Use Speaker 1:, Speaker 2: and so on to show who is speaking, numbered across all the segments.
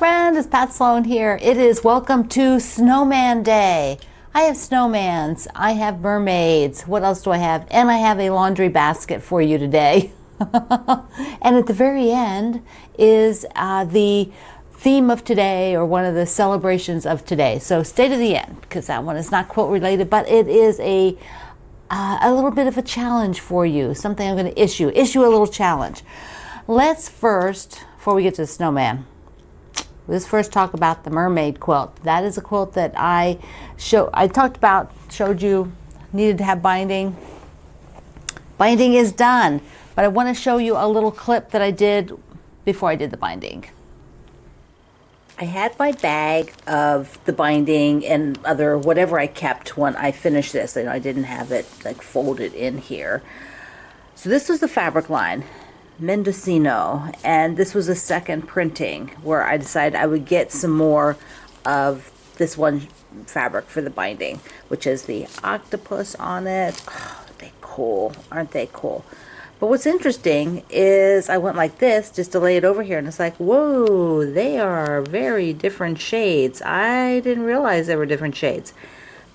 Speaker 1: friend, it's Pat Sloan here. It is welcome to Snowman Day. I have snowmans, I have mermaids, what else do I have? And I have a laundry basket for you today. And at the very end is the theme of today, or one of the celebrations of today. So stay to the end, because that one is not quilt related, but it is a little bit of a challenge for you, something I'm going to issue a little challenge. Let's first, before we get to the snowman, let's first talk about the mermaid quilt. That is a quilt that I showed you needed to have binding. Binding is done, but I want to show you a little clip that I did before I did the binding. I had my bag of the binding and other whatever I kept when I finished this. I didn't have it like folded in here. So this was the fabric line, Mendocino, and this was a second printing where I decided I would get some more of this one fabric for the binding, which is the octopus on it. Oh, they're cool, aren't they cool? But what's interesting is I went like this just to lay it over here, and it's like, whoa, they are very different shades. I didn't realize they were different shades.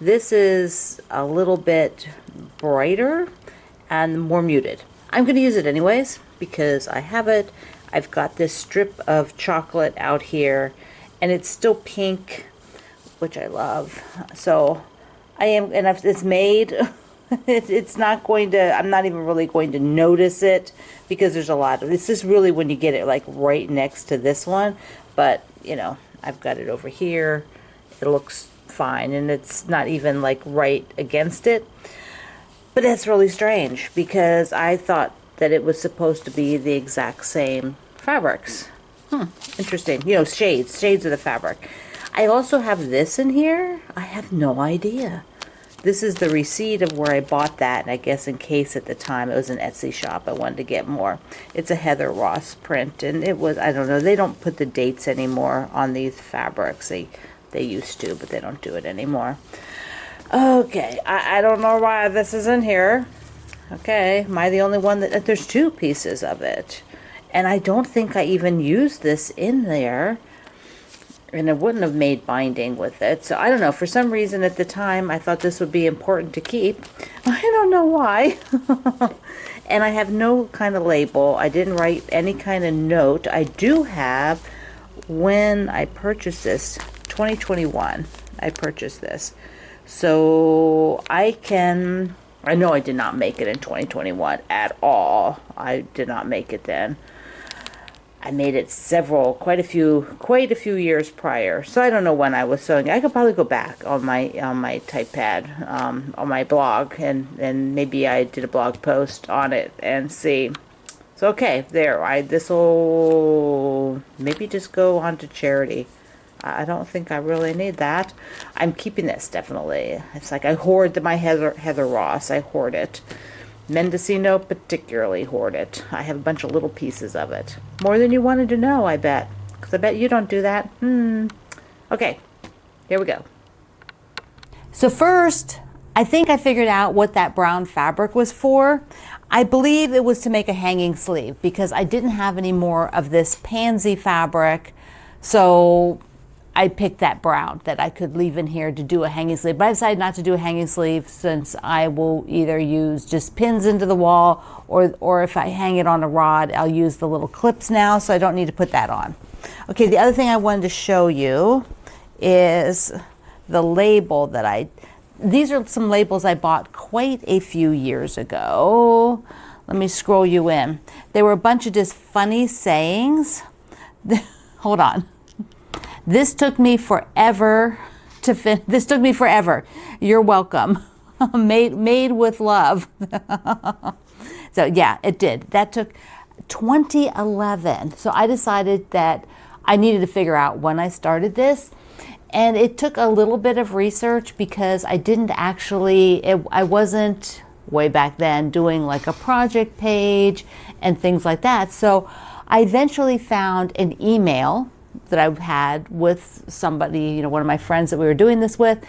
Speaker 1: This is a little bit brighter and more muted. I'm going to use it anyways because I have it. I've got this strip of chocolate out here, and it's still pink, which I love. So I am, and if it's made, it's not going to, I'm not even really going to notice it because there's a lot of, this is really when you get it like right next to this one. But you know, I've got it over here. It looks fine, and it's not even like right against it. But that's really strange because I thought that it was supposed to be the exact same fabrics. Interesting. You know, shades of the fabric. I also have this in here. I have no idea. This is the receipt of where I bought that, and I guess in case at the time it was an Etsy shop, I wanted to get more. It's a Heather Ross print, and it was, I don't know, they don't put the dates anymore on these fabrics. They used to, but they don't do it anymore. Okay, I don't know why this is in here. Okay, am I the only one that, there's two pieces of it. And I don't think I even used this in there. And I wouldn't have made binding with it. So I don't know, for some reason at the time I thought this would be important to keep. I don't know why. And I have no kind of label. I didn't write any kind of note. I do have, when I purchased this, 2021, I purchased this. So I know I did not make it in 2021 at all. I did not make it then. I made it quite a few years prior. So I don't know when I was sewing. I could probably go back on my type pad, on my blog, and maybe I did a blog post on it and see. So okay, there. This will maybe just go on to charity. I don't think I really need that. I'm keeping this, definitely. It's like I hoard my Heather Ross. I hoard it. Mendocino particularly hoard it. I have a bunch of little pieces of it. More than you wanted to know, I bet. Because I bet you don't do that. Okay, here we go. So first, I think I figured out what that brown fabric was for. I believe it was to make a hanging sleeve because I didn't have any more of this pansy fabric. So I picked that brown that I could leave in here to do a hanging sleeve. But I decided not to do a hanging sleeve since I will either use just pins into the wall, or if I hang it on a rod, I'll use the little clips now, so I don't need to put that on. Okay, the other thing I wanted to show you is the label that these are some labels I bought quite a few years ago. Let me scroll you in. They were a bunch of just funny sayings. Hold on. This took me forever to finish. This took me forever. You're welcome. made with love. So yeah, it did. That took 2011. So I decided that I needed to figure out when I started this. And it took a little bit of research because I didn't actually, I wasn't way back then doing like a project page and things like that. So I eventually found an email that I had with somebody, one of my friends that we were doing this with,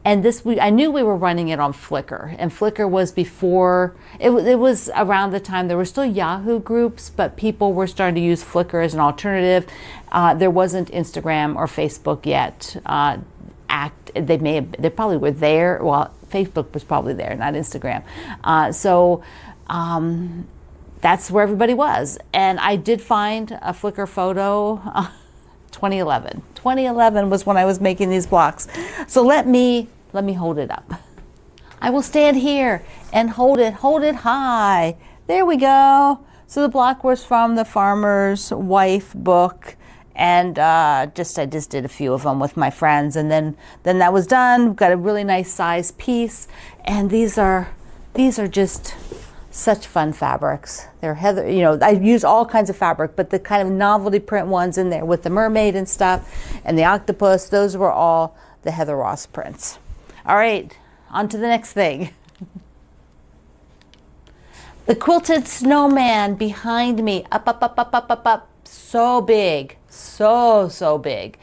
Speaker 1: And this week, I knew we were running it on Flickr, and Flickr was before, it was around the time there were still Yahoo groups, but people were starting to use Flickr as an alternative. There wasn't Instagram or Facebook yet. They probably were there. Well, Facebook was probably there, not Instagram. That's where everybody was. And I did find a Flickr photo, 2011. 2011 was when I was making these blocks. So let me hold it up. I will stand here and hold it high. There we go. So the block was from the Farmer's Wife book. And I just did a few of them with my friends, and then that was done. We've got a really nice size piece, and these are just such fun fabrics. They're heather, I use all kinds of fabric, but the kind of novelty print ones in there with the mermaid and stuff, and the octopus, those were all the Heather Ross prints. All right, on to the next thing. The quilted snowman behind me, up. So big, so big.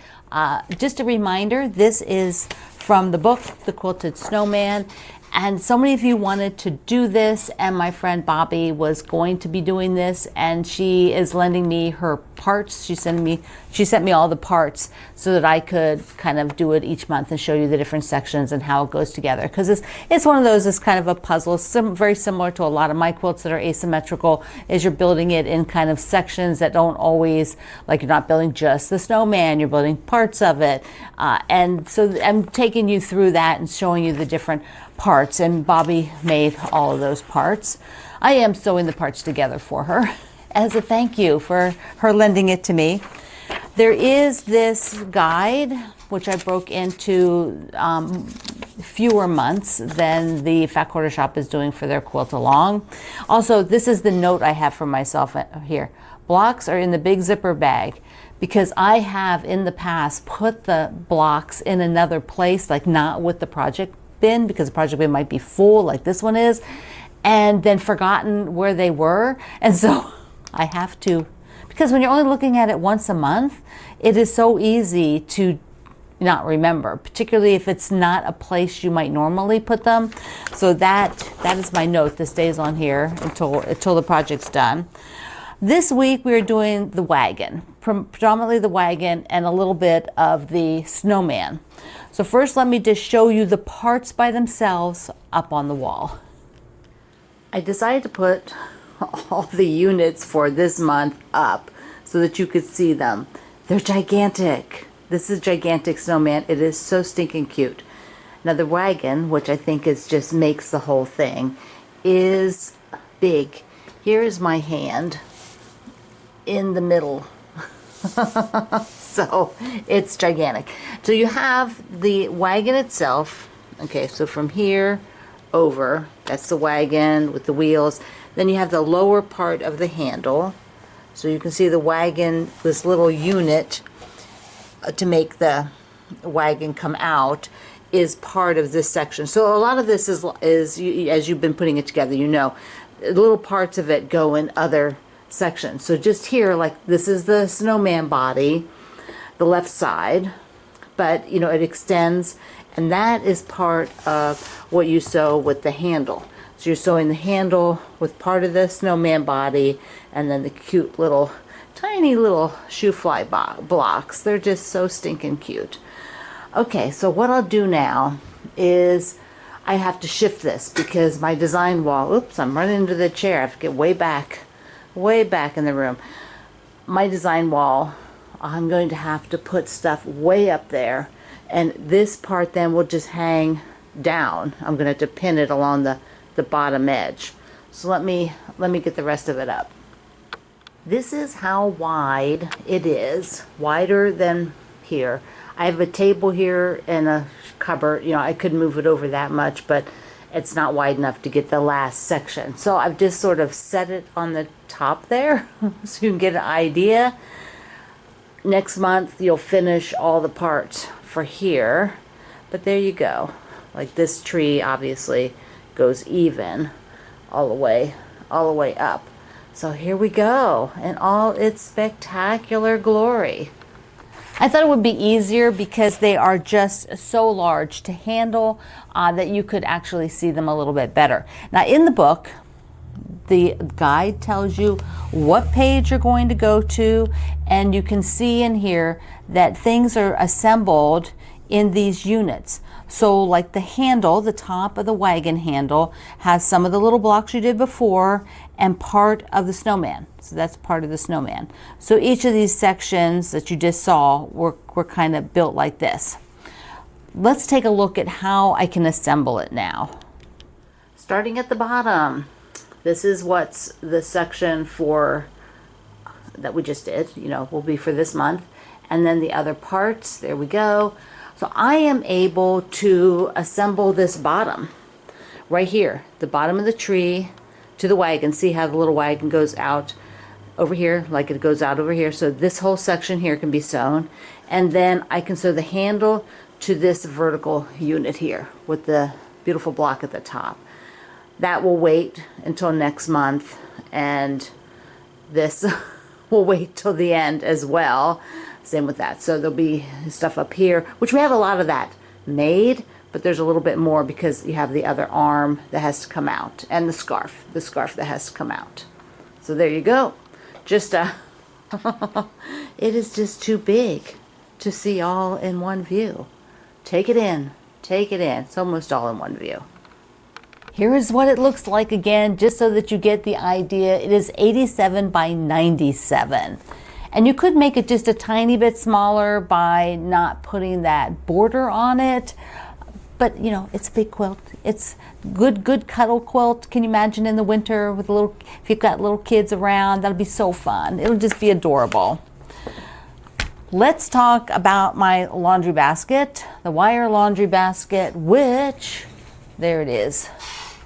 Speaker 1: Just a reminder, this is from the book, The Quilted Snowman. And so many of you wanted to do this, and my friend Bobby was going to be doing this, and she is lending me her parts. She sent me all the parts so that I could kind of do it each month and show you the different sections and how it goes together. Because it's one of those, it's kind of a puzzle, very similar to a lot of my quilts that are asymmetrical, is you're building it in kind of sections that don't always, like you're not building just the snowman, you're building parts of it. And so I'm taking you through that and showing you the different parts, and Bobby made all of those parts. I am sewing the parts together for her as a thank you for her lending it to me. There is this guide which I broke into fewer months than the Fat Quarter Shop is doing for their quilt along. Also, this is the note I have for myself here. Blocks are in the big zipper bag, because I have in the past put the blocks in another place, like not with the project bin, because the project bin might be full like this one is, and then forgotten where they were. And so I have to, because when you're only looking at it once a month, it is so easy to not remember, particularly if it's not a place you might normally put them. So that is my note. This stays on here until the project's done. This week we are doing the wagon, predominantly the wagon and a little bit of the snowman. So first let me just show you the parts by themselves up on the wall. I decided to put all the units for this month up so that you could see them. They're gigantic. This is gigantic snowman. It is so stinking cute. Now the wagon, which I think just makes the whole thing, is big. Here is my hand in the middle. So it's gigantic. So you have the wagon itself. Okay, so from here over, that's the wagon with the wheels. Then you have the lower part of the handle. So you can see the wagon, this little unit to make the wagon come out, is part of this section. So a lot of this is as you've been putting it together, little parts of it go in other sections. So just here, like this is the snowman body, the left side, but it extends, and that is part of what you sew with the handle. So you're sewing the handle with part of the snowman body, and then the cute little, tiny little shoe fly blocks. They're just so stinking cute. Okay, so what I'll do now is I have to shift this because my design wall, oops, I'm running into the chair. I have to get way back in the room. My design wall, I'm going to have to put stuff way up there, and this part then will just hang down. I'm going to have to pin it along the bottom edge. So let me get the rest of it up. This is how wide it is, wider than here. I have a table here and a cupboard. I could move it over that much, but it's not wide enough to get the last section. So I've just sort of set it on the top there so you can get an idea. Next month you'll finish all the parts for here, but there you go. Like this tree obviously goes even all the way up. So here we go in all its spectacular glory. I thought it would be easier because they are just so large to handle that you could actually see them a little bit better. Now in the book, the guide tells you what page you're going to go to, and you can see in here that things are assembled in these units. So like the handle, the top of the wagon handle has some of the little blocks you did before and part of the snowman. So that's part of the snowman. So each of these sections that you just saw were kind of built like this. Let's take a look at how I can assemble it now. Starting at the bottom, this is what's the section for that we just did, will be for this month. And then the other parts, there we go. So I am able to assemble this bottom right here, the bottom of the tree to the wagon. See how the little wagon goes out over here, like it goes out over here. So this whole section here can be sewn. And then I can sew the handle to this vertical unit here with the beautiful block at the top. That will wait until next month, and this will wait till the end as well. Same with that. So there'll be stuff up here, which we have a lot of that made, but there's a little bit more because you have the other arm that has to come out, and the scarf that has to come out. So there you go. Just it is just too big to see all in one view. Take it in. Take it in. It's almost all in one view. Here is what it looks like again, just so that you get the idea. It is 87 by 97. And you could make it just a tiny bit smaller by not putting that border on it. But it's a big quilt. It's good cuddle quilt. Can you imagine in the winter with if you've got little kids around, that'll be so fun. It'll just be adorable. Let's talk about my laundry basket, the wire laundry basket, which, there it is.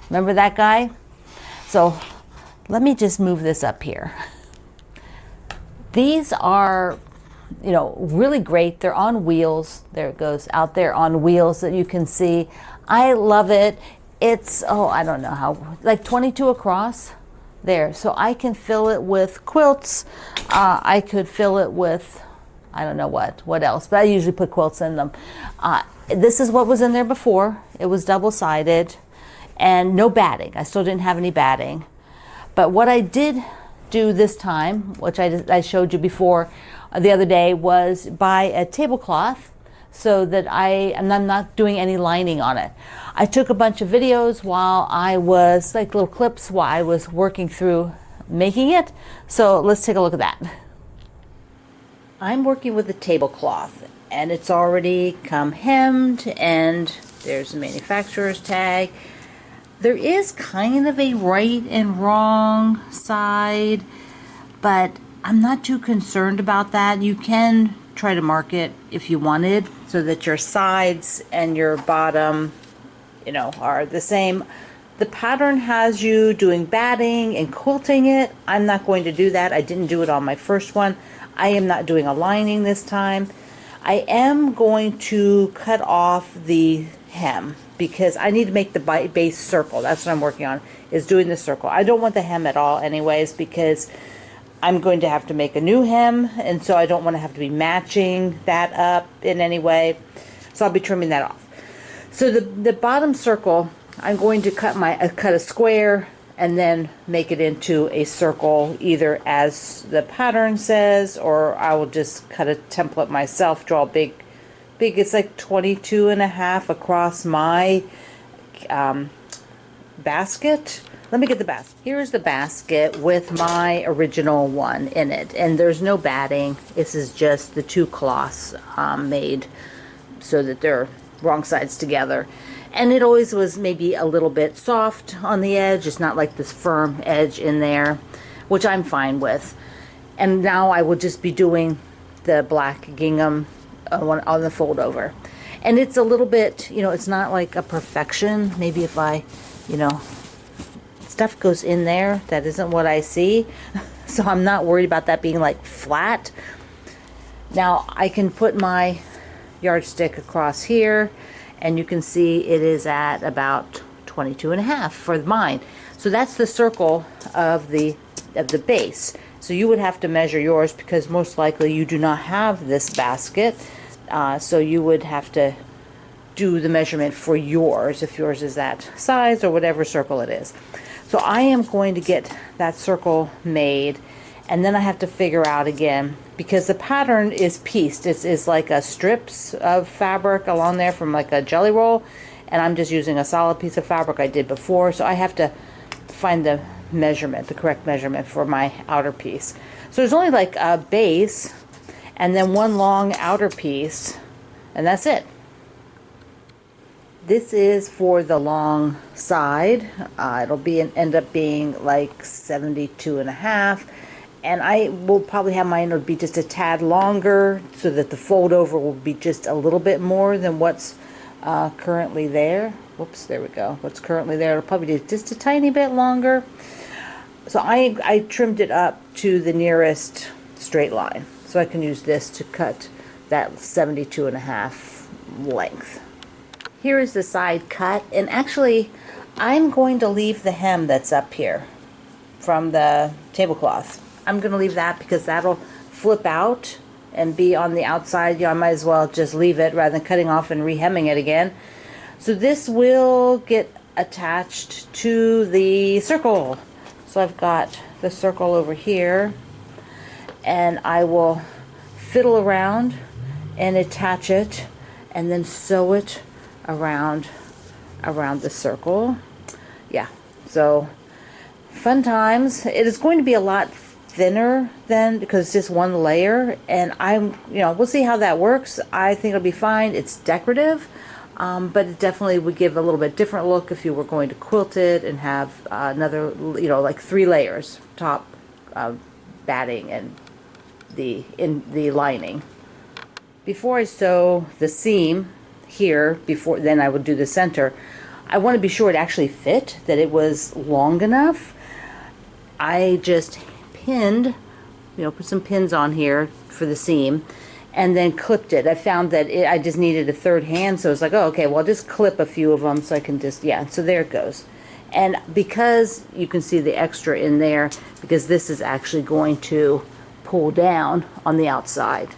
Speaker 1: Remember that guy? So let me just move this up here. These are, really great. They're on wheels. There it goes out there on wheels that you can see. I love it. It's, I don't know how, like 22 across there. So I can fill it with quilts. I could fill it with, I don't know what else, but I usually put quilts in them. This is what was in there before. It was double-sided and no batting. I still didn't have any batting. But what I did do this time, which I showed you before the other day, was buy a tablecloth so that I'm not doing any lining on it. I took a bunch of videos while I was, like little clips, while I was working through making it. So let's take a look at that. I'm working with a tablecloth, and it's already come hemmed, and there's the manufacturer's tag. There is kind of a right and wrong side, but I'm not too concerned about that. You can try to mark it if you wanted so that your sides and your bottom, are the same. The pattern has you doing batting and quilting it. I'm not going to do that. I didn't do it on my first one. I am not doing a lining this time. I am going to cut off the hem because I need to make the base circle. That's what I'm working on, is doing the circle. I don't want the hem at all anyways because I'm going to have to make a new hem, and so I don't want to have to be matching that up in any way. So I'll be trimming that off. So the bottom circle, I'm going to cut a square and then make it into a circle, either as the pattern says, or I will just cut a template myself, draw big, it's like 22.5 across my basket. Let me get the basket. Here's the basket with my original one in it, and there's no batting. This is just the two cloths made so that they're wrong sides together. And it always was maybe a little bit soft on the edge. It's not like this firm edge in there, which I'm fine with. And now I will just be doing the black gingham on the fold over. And it's a little bit, it's not like a perfection. Maybe if I, stuff goes in there that isn't what I see. So I'm not worried about that being like flat. Now I can put my yardstick across here, and you can see it is at about 22.5 for mine. So that's the circle of the base. So you would have to measure yours because most likely you do not have this basket. So you would have to do the measurement for yours if yours is that size or whatever circle it is. So I am going to get that circle made, and then I have to figure out again, because the pattern is pieced. It's like a strips of fabric along there from like a jelly roll, and I'm just using a solid piece of fabric I did before, so I have to find the measurement, the correct measurement for my outer piece. So there's only like a base and then one long outer piece, and that's it. This is for the long side. It'll be end up being like 72.5, and I will probably have mine, it'll be just a tad longer so that the fold over will be just a little bit more than what's currently there. Whoops, there we go. What's currently there, it'll probably be just a tiny bit longer. So I trimmed it up to the nearest straight line, so I can use this to cut that 72.5 length. Here is the side cut, and actually I'm going to leave the hem that's up here from the tablecloth. I'm going to leave that because that'll flip out and be on the outside. You know, I might as well just leave it rather than cutting off and rehemming it again. So this will get attached to the circle. So I've got the circle over here, and I will fiddle around and attach it and then sew it around the circle. Yeah, so fun times. It is going to be a lot thinner then because it's just one layer, and we'll see how that works. I think it'll be fine. It's decorative, but it definitely would give a little bit different look if you were going to quilt it and have another, like 3 layers, top, batting, and the lining. Before I sew the seam here, then I would do the center, I want to be sure it actually fit, that it was long enough. I just pinned, put some pins on here for the seam, and then clipped it. I found that I just needed a third hand, so it's like, oh, okay, well, I'll just clip a few of them so I can just, so there it goes. And because you can see the extra in there, because this is actually going to pull down on the outside.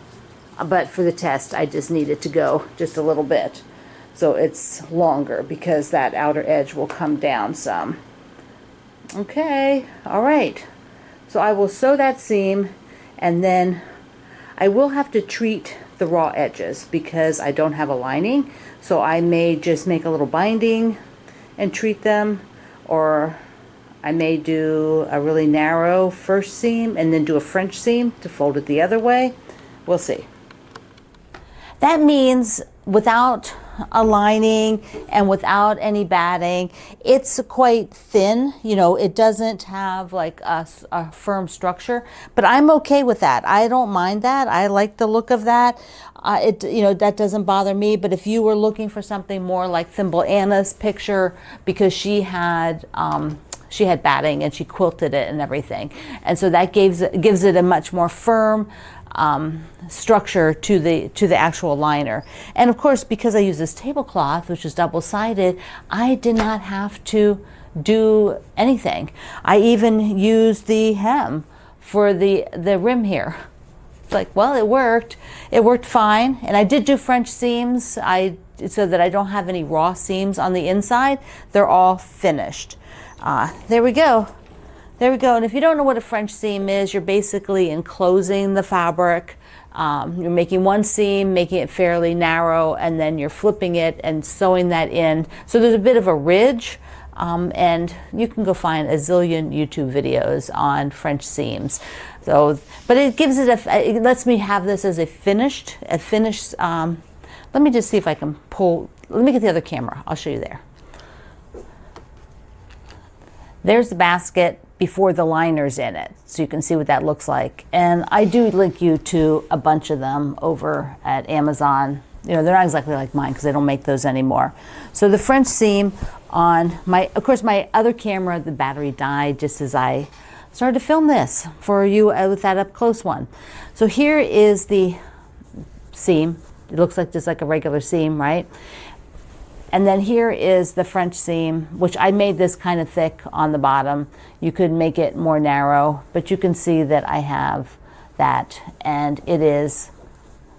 Speaker 1: But for the test, I just need it to go just a little bit. So it's longer because that outer edge will come down some. Okay, all right. So I will sew that seam, and then I will have to treat the raw edges because I don't have a lining. So I may just make a little binding and treat them, or I may do a really narrow first seam and then do a French seam to fold it the other way. We'll see. That means without a lining and without any batting, it's quite thin. It doesn't have like a firm structure, but I'm okay with that. I don't mind that. I like the look of that. That doesn't bother me. But if you were looking for something more like Thimble Anna's picture, because she had batting and she quilted it and everything, and so that gives it a much more firm structure to the actual liner. And of course, because I use this tablecloth, which is double-sided, I did not have to do anything. I even used the hem for the rim here. It's like, well, it worked fine. And I did do French seams so that I don't have any raw seams on the inside. They're all finished. There we go. There we go. And if you don't know what a French seam is, you're basically enclosing the fabric. You're making one seam, making it fairly narrow, and then you're flipping it and sewing that in. So there's a bit of a ridge, and you can go find a zillion YouTube videos on French seams. So, but it gives it lets me have this as a finished. Let me just see if I can pull. Let me get the other camera. I'll show you there. There's the basket before the liner's in it, so you can see what that looks like. And I do link you to a bunch of them over at Amazon. They're not exactly like mine because they don't make those anymore. So the French seam on of course my other camera, the battery died just as I started to film this for you with that up close one. So here is the seam. It looks like just like a regular seam, right? And then here is the French seam, which I made this kind of thick on the bottom. You could make it more narrow, but you can see that I have that, and it is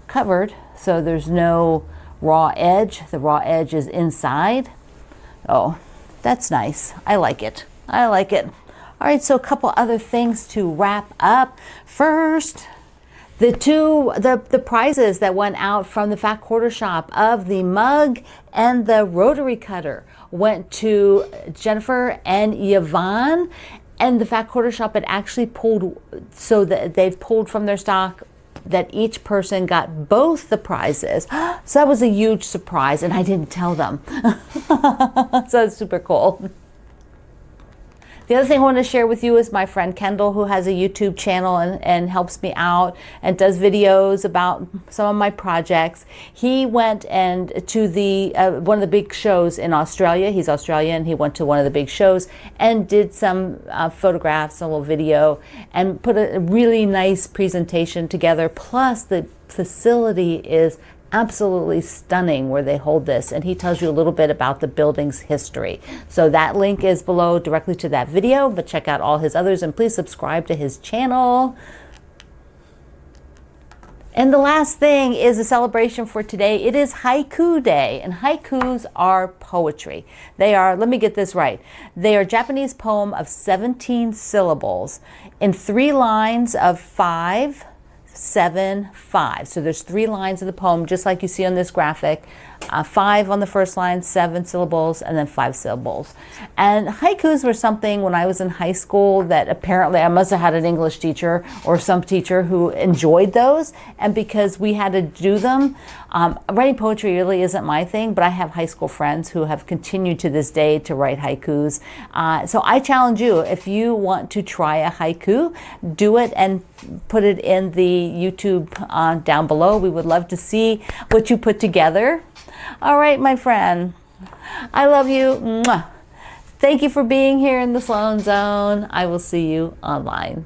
Speaker 1: covered, so there's no raw edge. The raw edge is inside. Oh, that's nice. I like it. I like it. All right, so a couple other things to wrap up. First, the prizes that went out from the Fat Quarter Shop of the mug and the rotary cutter went to Jennifer and Yvonne. And the Fat Quarter Shop had actually pulled, so that they've pulled from their stock that each person got both the prizes. So that was a huge surprise, and I didn't tell them. So it's super cool. The other thing I want to share with you is my friend Kendall, who has a YouTube channel and helps me out and does videos about some of my projects. He went and to the one of the big shows in Australia. He's Australian. He went to one of the big shows and did some photographs, a little video, and put a really nice presentation together. Plus, the facility is absolutely stunning where they hold this, and he tells you a little bit about the building's history. So that link is below directly to that video, but check out all his others and please subscribe to his channel. And the last thing is a celebration for today. It is Haiku Day, and haikus are poetry. They are, let me get this right, they are a Japanese poem of 17 syllables in 3 lines of 5, 7, 5. So there's 3 lines of the poem, just like you see on this graphic. 5 on the first line, 7 syllables, and then 5 syllables. And haikus were something when I was in high school that apparently I must have had an English teacher or some teacher who enjoyed those. And because we had to do them, writing poetry really isn't my thing, but I have high school friends who have continued to this day to write haikus. So I challenge you, if you want to try a haiku, do it and put it in the YouTube down below. We would love to see what you put together. All right, my friend, I love you. Mwah. Thank you for being here in the Sloan Zone. I will see you online.